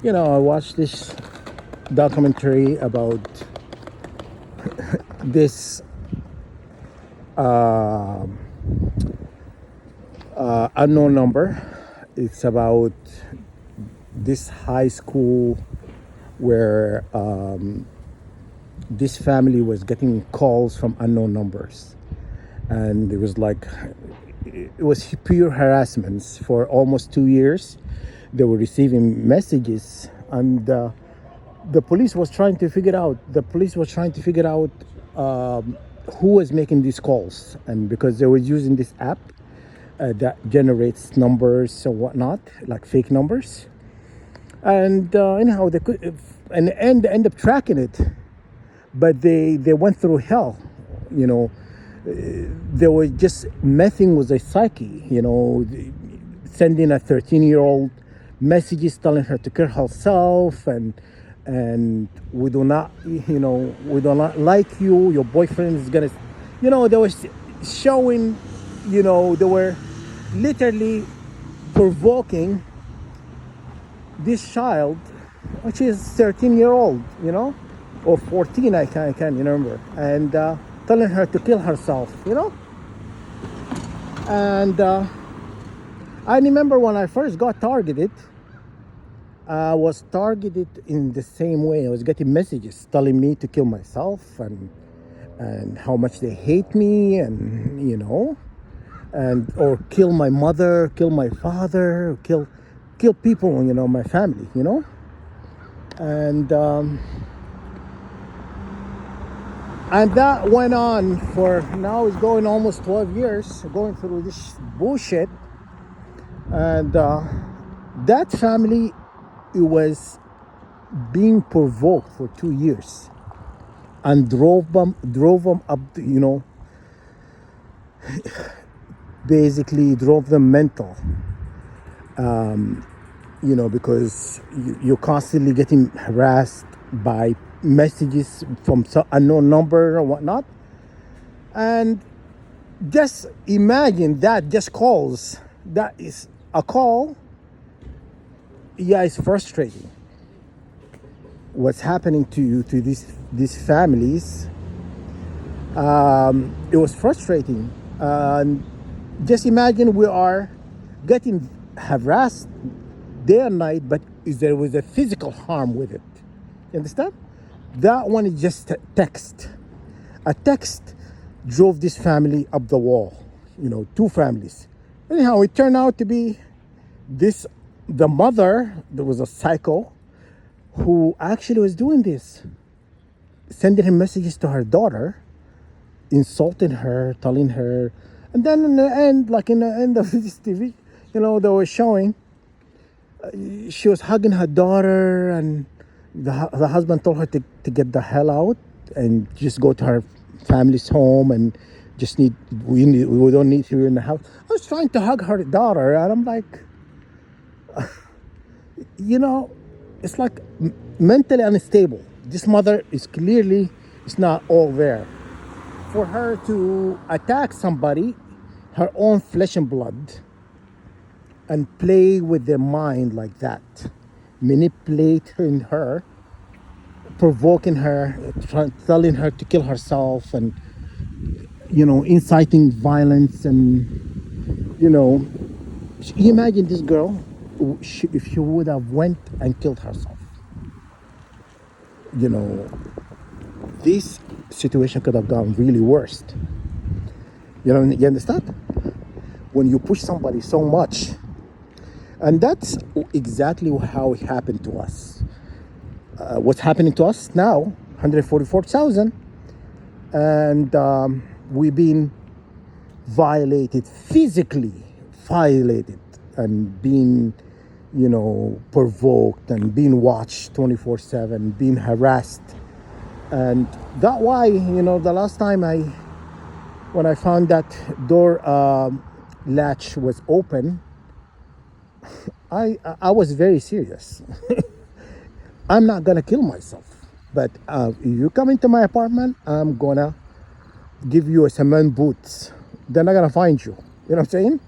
I watched this documentary about this unknown number. It's about this high school where this family was getting calls from unknown numbers, and it was pure harassments for almost 2 years. They were receiving messages, and the police was trying to figure out. The police was trying to figure out who was making these calls, and because they were using this app that generates numbers or whatnot, like fake numbers, and anyhow they could and end up tracking it, but they went through hell, you know. They were just messing with the psyche, sending a 13-year-old messages telling her to kill herself, and we do not like you, your boyfriend is gonna, they were showing, they were literally provoking this child, which is 13-year-old, or 14, I can't remember, and telling her to kill herself, and I remember when I first got targeted, I was targeted in the same way. I was getting messages telling me to kill myself, and how much they hate me, and and or kill my mother, kill my father, kill people, my family, and and that went on for now. It's going almost 12 years, going through this bullshit, and that family, it was being provoked for 2 years, and drove them up, basically drove them mental, because you're constantly getting harassed by messages from some unknown number or whatnot. And just imagine that, just calls, that is a call. Yeah, it's frustrating what's happening to these families. It was frustrating. Just imagine we are getting harassed day and night, but there was a physical harm with it. You understand? That one is just text. A text drove this family up the wall. Two families. Anyhow, it turned out to be the mother. There was a psycho who actually was doing this, sending him messages to her daughter, insulting her, telling her, and then in the end, like in the end of this TV, they were showing, she was hugging her daughter, and the husband told her to get the hell out and just go to her family's home, and we don't need her in the house. I was trying to hug her daughter, and I'm like, it's like mentally unstable. This mother is clearly, it's not all there. For her to attack somebody, her own flesh and blood, and play with their mind like that, manipulating her, provoking her, telling her to kill herself, and inciting violence, and you imagine this girl, if she would have went and killed herself, this situation could have gone really worse. You understand? When you push somebody so much, and that's exactly how it happened to us. What's happening to us now, 144,000, and we've been physically violated, and being, provoked, and being watched 24/7, being harassed. And that why, the last time when I found that door latch was open, I was very serious. I'm not gonna kill myself, but if you come into my apartment, I'm gonna give you a cement boots. They're not gonna find you. You know what I'm saying?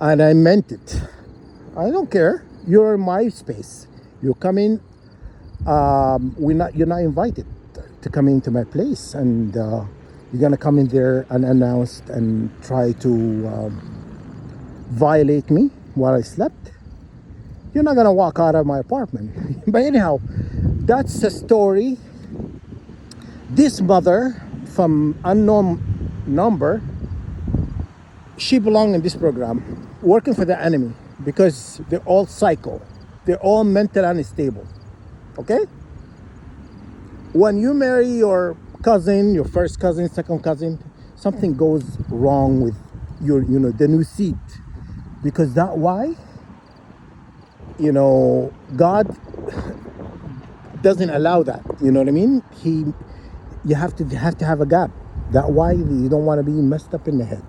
And I meant it. I don't care. You're in my space. You come in. You're not invited to come into my place, and you're gonna come in there unannounced and try to violate me while I slept. You're not gonna walk out of my apartment. But anyhow, that's the story. This mother from unknown number, she belonged in this program, working for the enemy, because they're all psycho. They're all mentally unstable. Okay? When you marry your cousin, your first cousin, second cousin, something goes wrong with your, the new seat. Because that why, God doesn't allow that. You know what I mean? You have to have a gap. That why you don't want to be messed up in the head.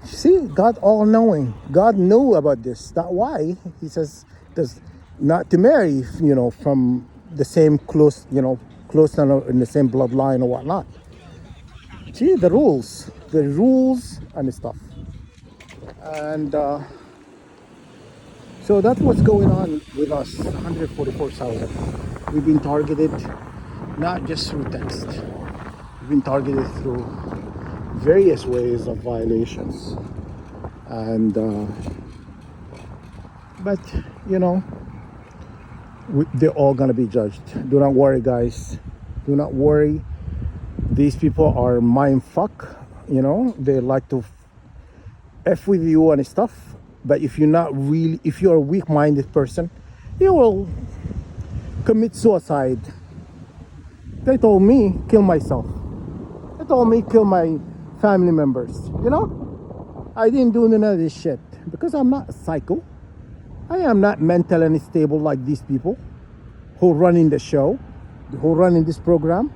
See, God all knowing. God knew about this. That why He says does not to marry, from the same close, close in the same bloodline or whatnot. See the rules and stuff, and so that's what's going on with us. 144,000. We've been targeted, not just through text. We've been targeted through various ways of violations, and but they're all gonna be judged. Do not worry, guys. Do not worry. These people are mind fuck. They like to f with you and stuff. But if you're a weak-minded person, you will commit suicide. They told me kill myself. They told me kill my family members. I didn't do none of this shit because I'm not a psycho. I am not mentally unstable like these people who run in the show, who run in this program.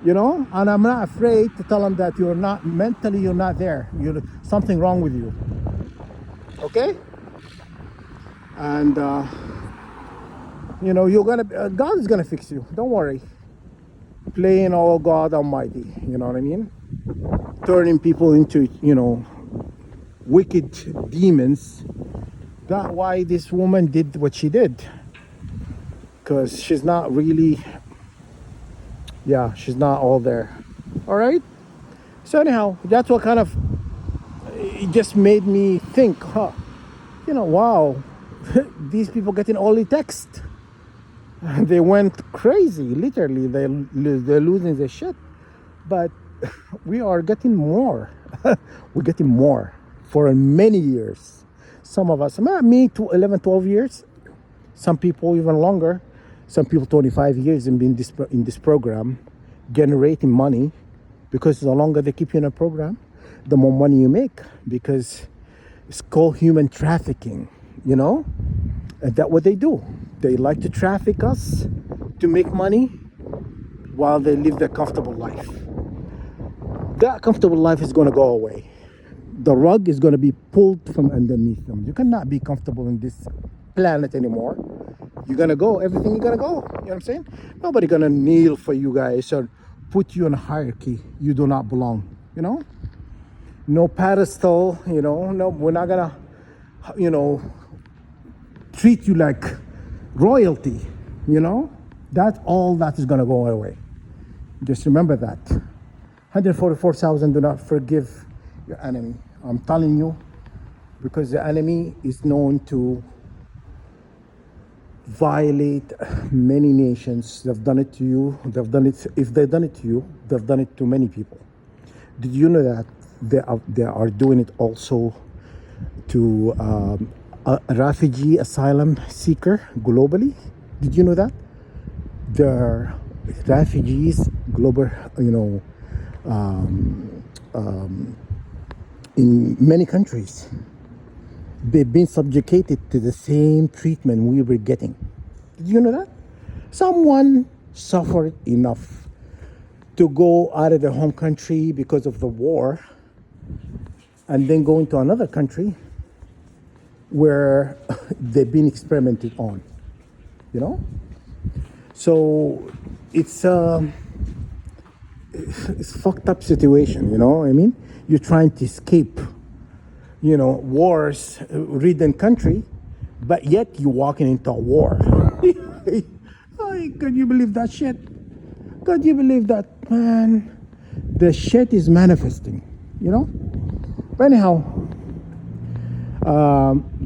And I'm not afraid to tell them that you're not there. You're something wrong with you. Okay? And God is gonna fix you. Don't worry. Playing all God Almighty. You know what I mean? Turning people into wicked demons. That's why this woman did what she did. Because she's not really. She's not all there. All right. So anyhow, that's what kind of. It just made me think, wow, these people getting all the text. They went crazy, literally. They're losing their shit. But we are getting more. We're getting more for many years. Some of us, me, 11, 12 years. Some people even longer. Some people 25 years in being in this program, generating money, because the longer they keep you in a program, the more money you make, because it's called human trafficking, and that's what they do. They like to traffic us to make money while they live their comfortable life. That comfortable life is going to go away. The rug is going to be pulled from underneath them. You cannot be comfortable in this planet anymore. You're going to go. Everything is going to go. You know what I'm saying? Nobody going to kneel for you guys or put you in a hierarchy. You do not belong. No pedestal. No, we're not going to, treat you like royalty. That all that is going to go away. Just remember that. 144,000, do not forgive your enemy. I'm telling you, because the enemy is known to violate many nations. They've done it to you. If they've done it to you, they've done it to many people. Did you know that they are doing it also to a refugee asylum seeker globally? Did you know that? There are refugees global, in many countries. They've been subjugated to the same treatment we were getting. Did you know that? Someone suffered enough to go out of their home country because of the war and then go into another country where they've been experimented on, So it's fucked up situation, I mean? You're trying to escape wars ridden country, but yet you're walking into a war. Ay, can you believe that shit? Can you believe that, man? The shit is manifesting, you know? But anyhow,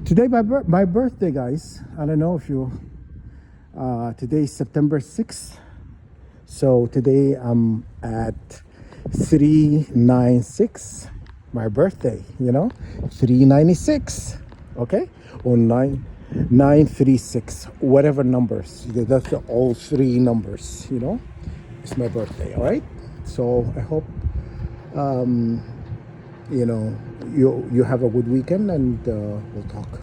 today my birthday, guys. I don't know if you, today is September 6th. So today I'm at 396, my birthday, 396, okay? Or 936, whatever numbers. That's all three numbers, It's my birthday, all right? So I hope, you have a good weekend, and we'll talk.